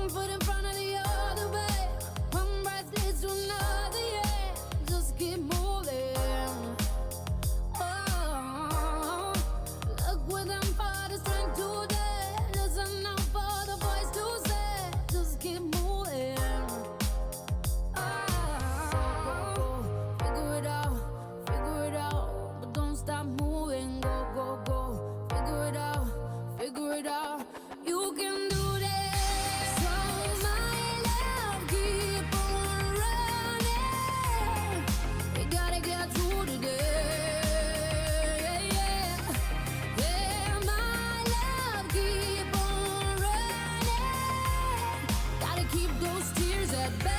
one foot in front of the other way. One breath leads to another, yeah. Just keep moving. Oh, look within for the strength today. Listen out for the voice to say. Just keep moving. Oh, figure it out, but don't stop moving. Go, go, go. Figure it out, figure it out. You can do this. So my love, keep on running. We gotta get through today. Yeah, yeah, my love, keep on running. Gotta keep those tears at bay.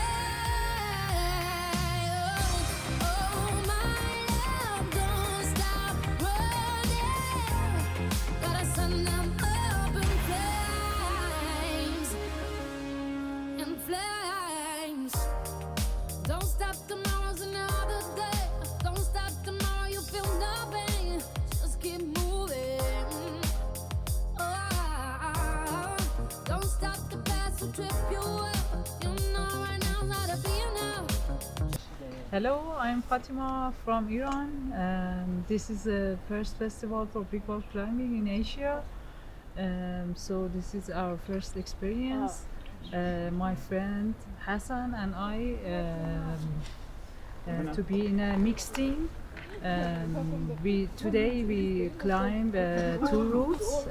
Oh, my love, don't stop running. Gotta send them up in flames, in flames. Don't stop, tomorrow's another day. Don't stop, tomorrow you feel nothing. Just keep moving. Oh, don't stop, the past will trip you up. You know right now's not a be enough. Hello, I'm Fatima from Iran, and this is the first festival for big wall climbing in Asia. So this is our first experience. My friend Hassan and I to be in a mixed team. Today we climbed two routes,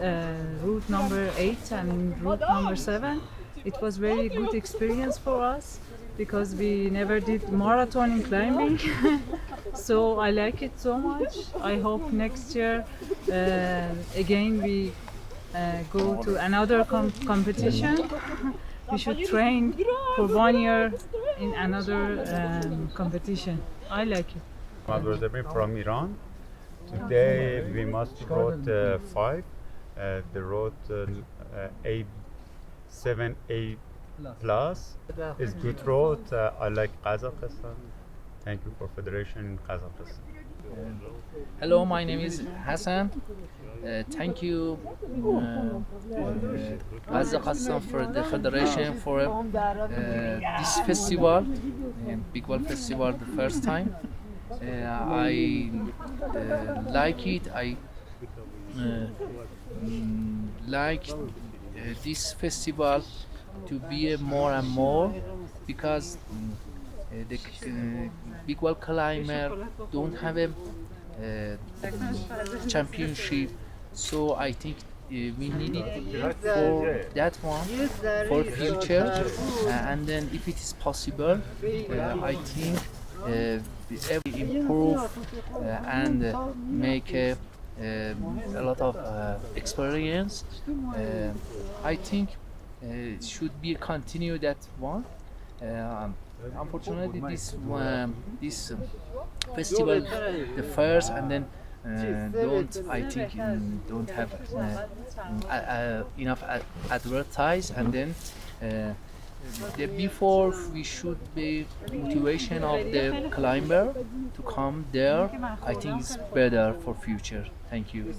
route number 8 and route number 7. It was very good experience for us because we never did marathon in climbing. So I like it so much. I hope next year again we go to another competition. We should train for 1 year in another competition. I like it. I'm from Iran. Today we must route 5, the route A7A plus is good road. I like Kazakhstan. Thank you for Federation in Kazakhstan. Hello, my name is Hassan. Thank you, Kazakhstan, for the federation for this festival, Big Wall Festival, the first time. I like it. I like this festival to be more and more because the big wall climber don't have a championship, so I think we need it for that one for future, and then if it is possible, I think we improve and make a lot of experience. I think it should be continue that one. Unfortunately, this festival, the first, and then don't have enough advertise, and then before we should be motivation of the climber to come there. I think it's better for future. Thank you.